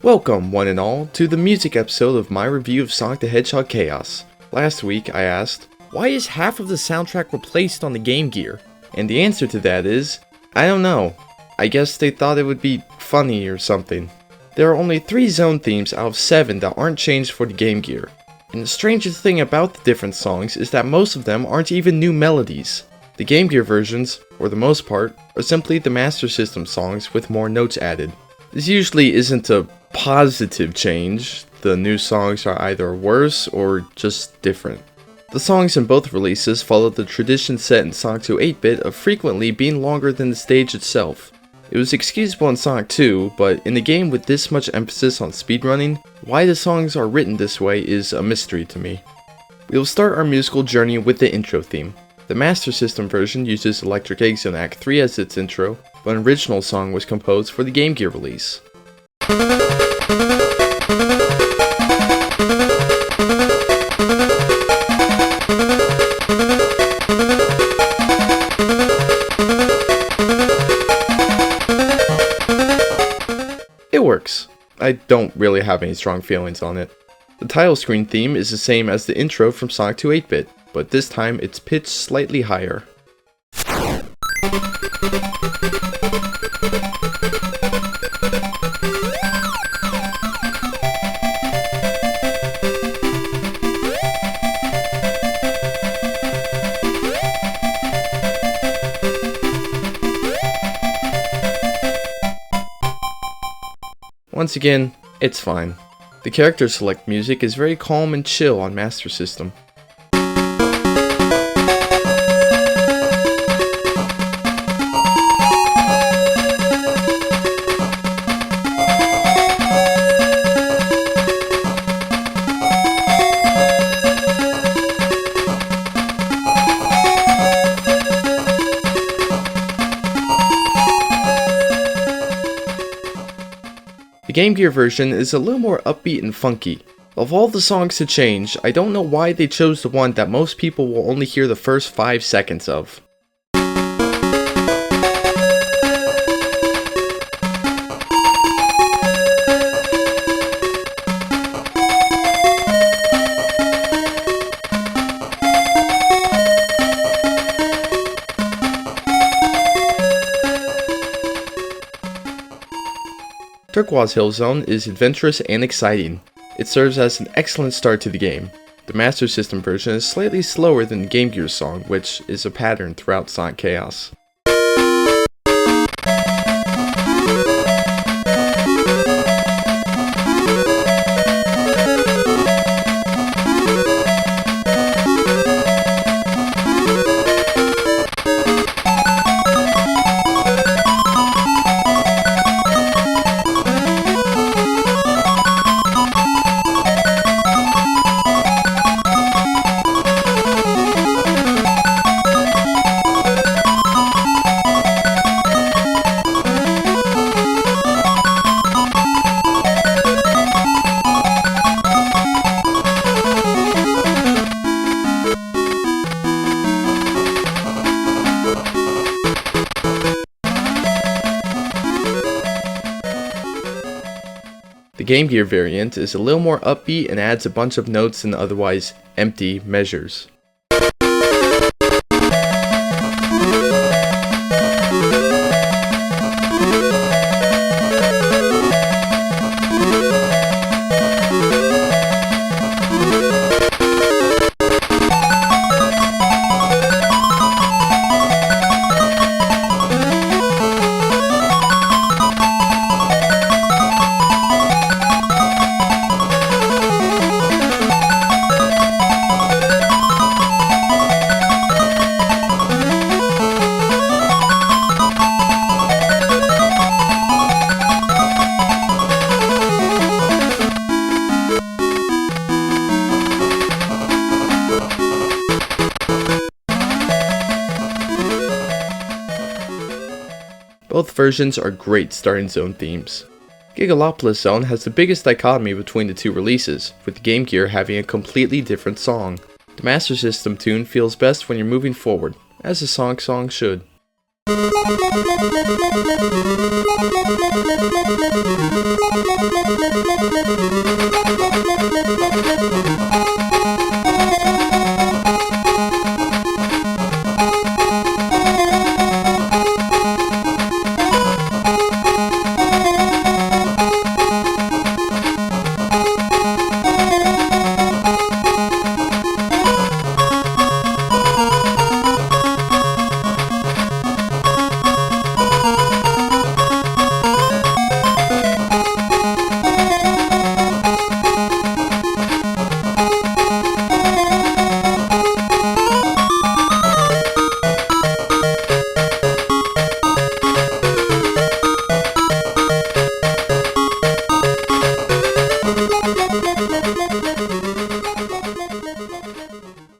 Welcome, one and all, to the music episode of my review of Sonic the Hedgehog Chaos. Last week, I asked, why is half of the soundtrack replaced on the Game Gear? And the answer to that is, I don't know. I guess they thought it would be funny or something. There are only 3 zone themes out of 7 that aren't changed for the Game Gear. And the strangest thing about the different songs is that most of them aren't even new melodies. The Game Gear versions, for the most part, are simply the Master System songs with more notes added. This usually isn't a positive change. The new songs are either worse or just different. The songs in both releases follow the tradition set in Sonic 2 8-bit of frequently being longer than the stage itself. It was excusable in Sonic 2, but in a game with this much emphasis on speedrunning, why the songs are written this way is a mystery to me. We will start our musical journey with the intro theme. The Master System version uses Electric Egg Zone Act 3 as its intro, but an original song was composed for the Game Gear release. It works. I don't really have any strong feelings on it. The title screen theme is the same as the intro from Sonic 2 8-bit, but this time it's pitched slightly higher. Once again, it's fine. The character select music is very calm and chill on Master System. The Game Gear version is a little more upbeat and funky. Of all the songs to change, I don't know why they chose the one that most people will only hear the first 5 seconds of. Turquoise Hill Zone is adventurous and exciting. It serves as an excellent start to the game. The Master System version is slightly slower than the Game Gear song, which is a pattern throughout Sonic Chaos. The Game Gear variant is a little more upbeat and adds a bunch of notes in otherwise empty measures. Both versions are great starting zone themes. Gigalopolis Zone has the biggest dichotomy between the 2 releases, with the Game Gear having a completely different song. The Master System tune feels best when you're moving forward, as a Sonic song should.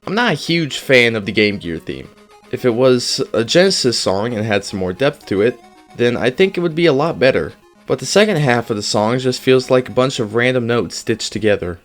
I'm not a huge fan of the Game Gear theme. If it was a Genesis song and had some more depth to it, then I think it would be a lot better. But the second half of the song just feels like a bunch of random notes stitched together.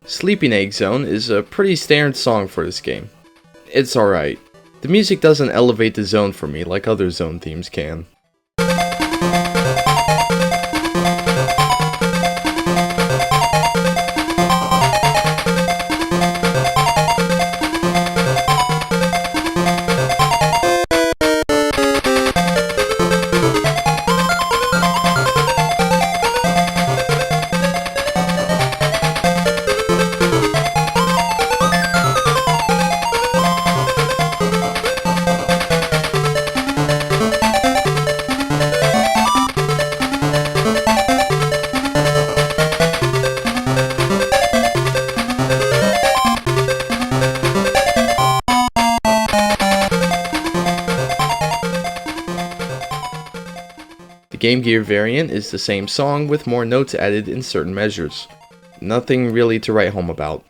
Sleeping Egg Zone is a pretty standard song for this game. It's alright. The music doesn't elevate the zone for me like other zone themes can. The Game Gear variant is the same song with more notes added in certain measures. Nothing really to write home about.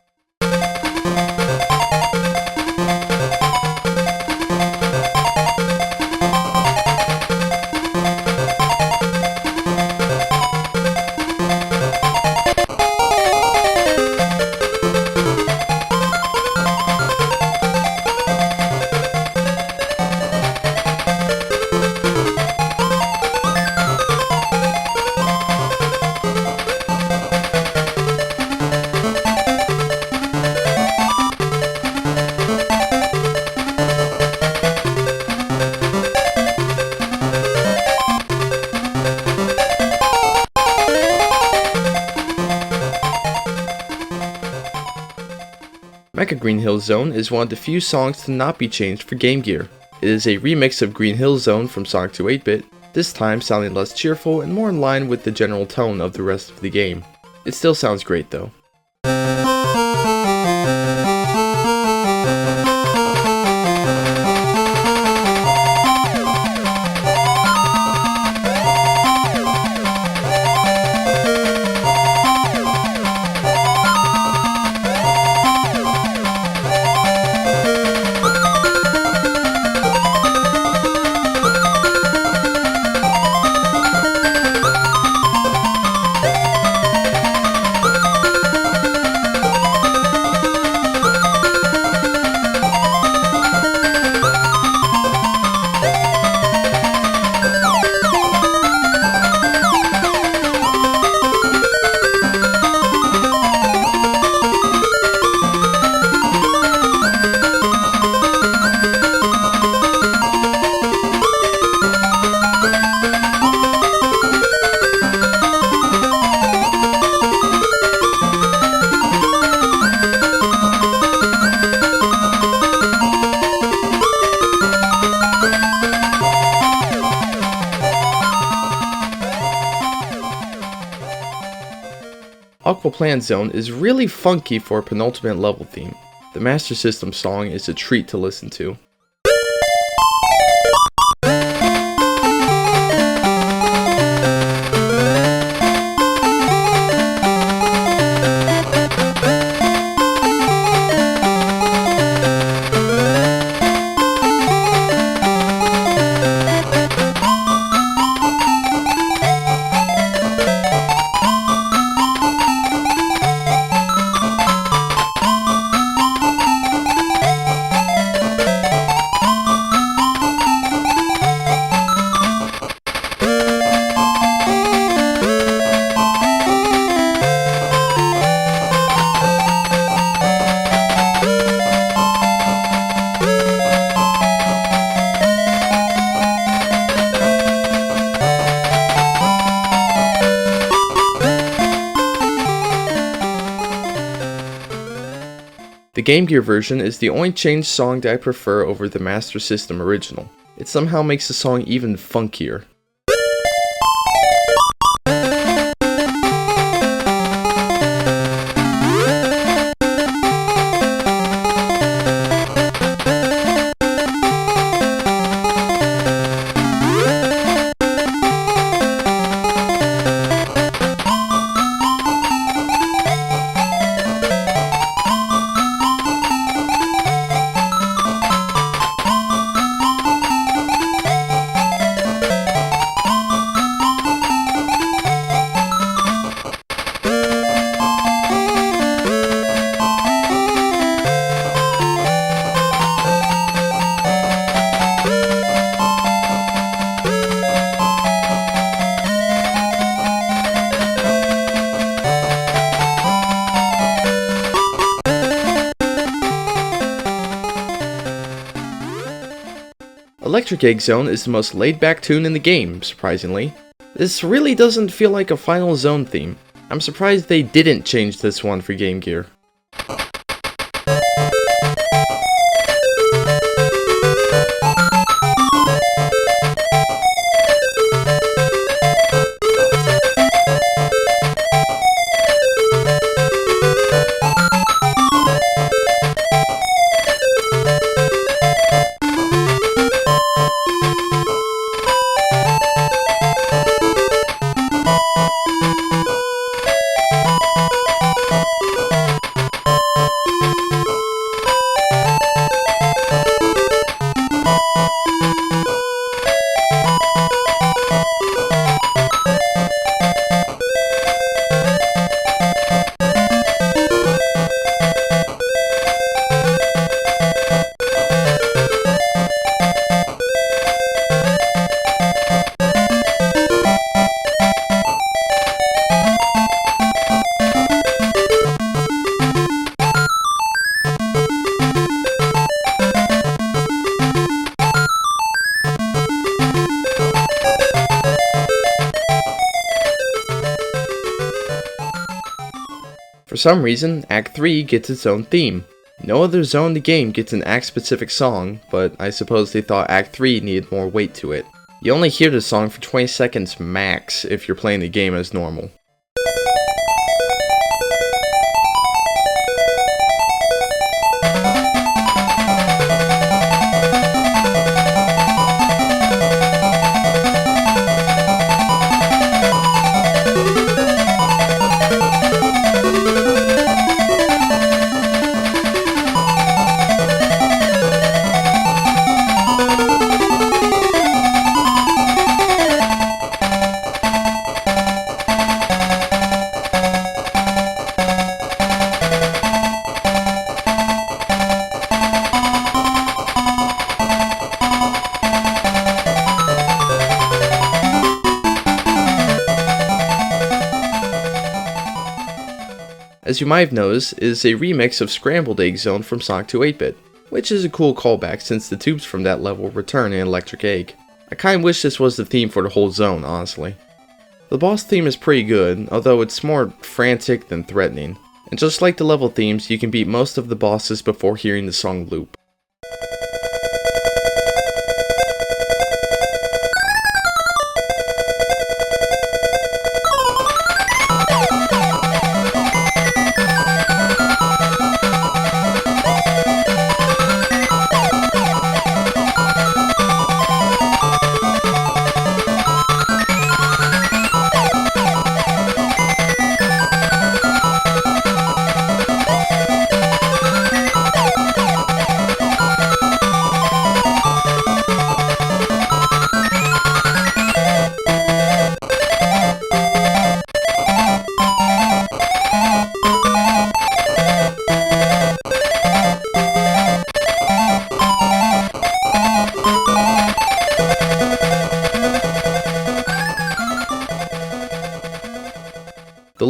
Mecha Green Hill Zone is one of the few songs to not be changed for Game Gear. It is a remix of Green Hill Zone from Sonic 2 8-bit, this time sounding less cheerful and more in line with the general tone of the rest of the game. It still sounds great though. Aquaplant Zone is really funky for a penultimate level theme. The Master System song is a treat to listen to. The Game Gear version is the only changed song that I prefer over the Master System original. It somehow makes the song even funkier. Electric Egg Zone is the most laid-back tune in the game, surprisingly. This really doesn't feel like a Final Zone theme. I'm surprised they didn't change this one for Game Gear. For some reason, Act 3 gets its own theme. No other zone in the game gets an act-specific song, but I suppose they thought Act 3 needed more weight to it. You only hear the song for 20 seconds max if you're playing the game as normal. As you might have noticed, is a remix of Scrambled Egg Zone from Sonic 2 8-Bit, which is a cool callback since the tubes from that level return in Electric Egg. I kinda wish this was the theme for the whole zone, honestly. The boss theme is pretty good, although it's more frantic than threatening. And just like the level themes, you can beat most of the bosses before hearing the song loop.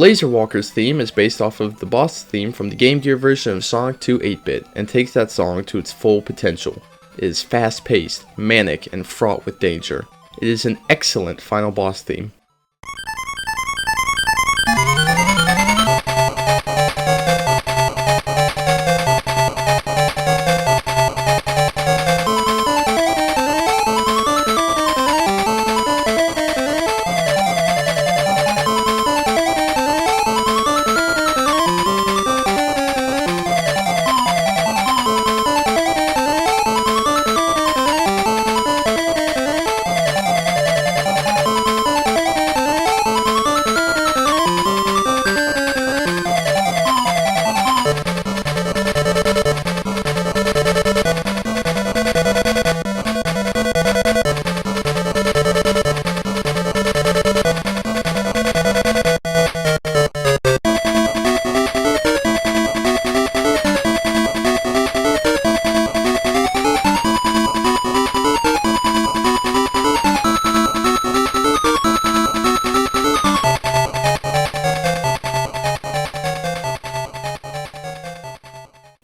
Laser Walker's theme is based off of the boss theme from the Game Gear version of Sonic 2 8-bit and takes that song to its full potential. It is fast-paced, manic, and fraught with danger. It is an excellent final boss theme.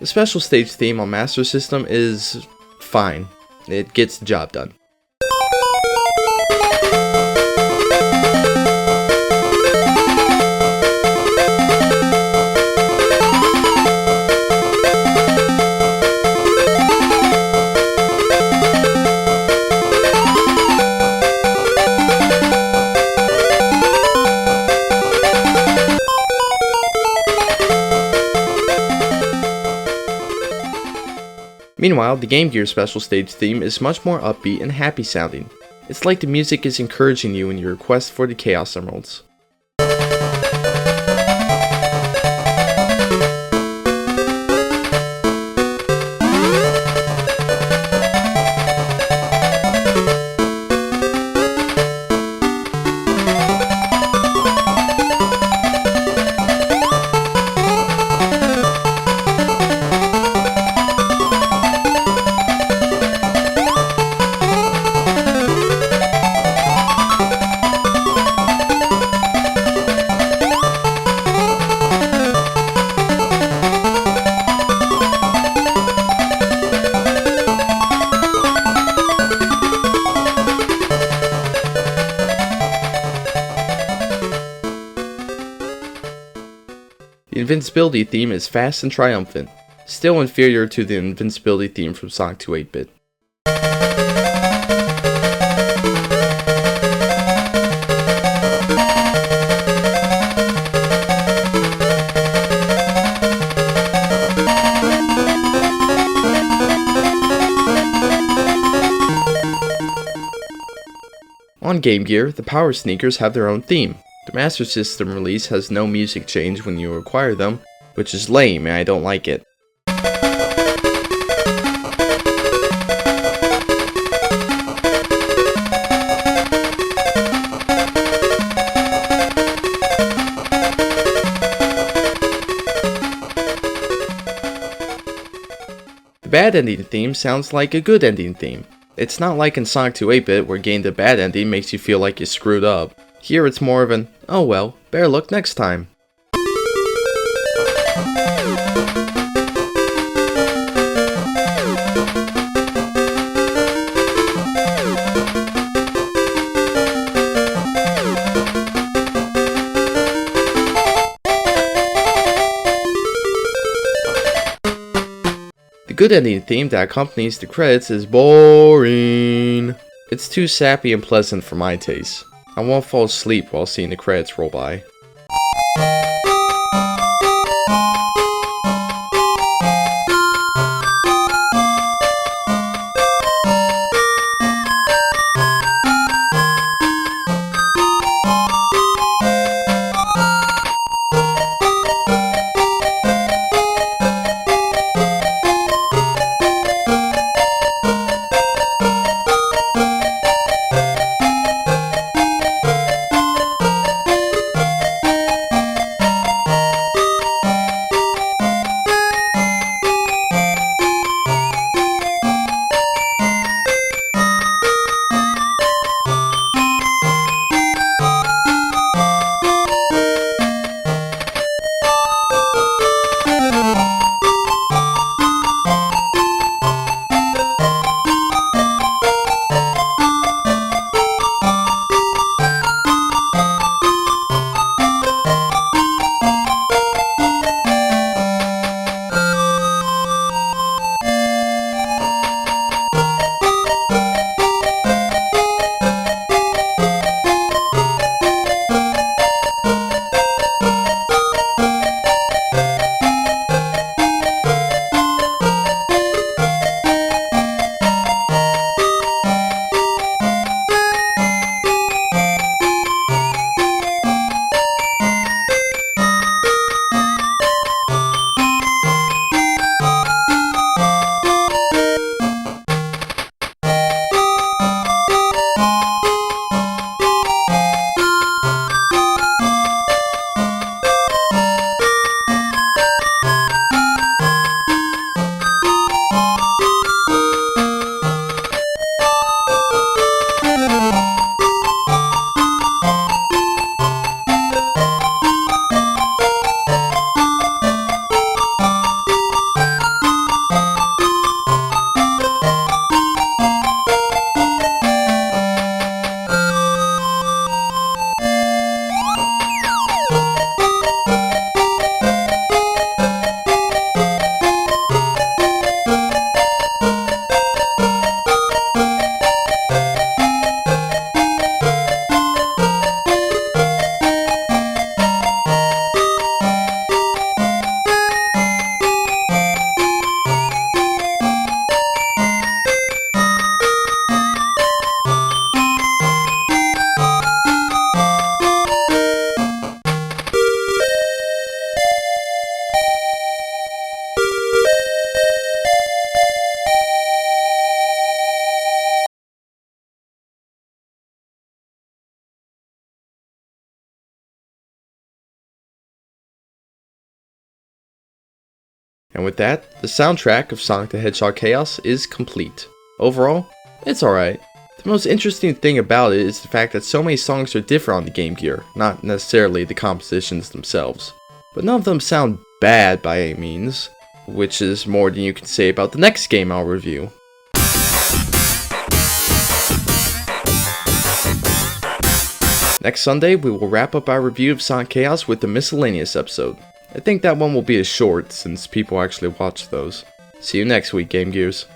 The special stage theme on Master System is fine. It gets the job done. Meanwhile, the Game Gear special stage theme is much more upbeat and happy sounding. It's like the music is encouraging you in your quest for the Chaos Emeralds. The invincibility theme is fast and triumphant, still inferior to the invincibility theme from Sonic 2 8-bit. On Game Gear, the Power Sneakers have their own theme. The Master System release has no music change when you acquire them, which is lame and I don't like it. The bad ending theme sounds like a good ending theme. It's not like in Sonic 2 8-bit where getting the bad ending makes you feel like you screwed up. Here it's more of an, oh well, better luck next time. The good ending theme that accompanies the credits is boring. It's too sappy and pleasant for my taste. I won't fall asleep while seeing the credits roll by. And with that, the soundtrack of Sonic the Hedgehog Chaos is complete. Overall, it's alright. The most interesting thing about it is the fact that so many songs are different on the Game Gear, not necessarily the compositions themselves. But none of them sound bad by any means, which is more than you can say about the next game I'll review. Next Sunday, we will wrap up our review of Sonic Chaos with the miscellaneous episode. I think that one will be as short, since people actually watch those. See you next week, Game Gears.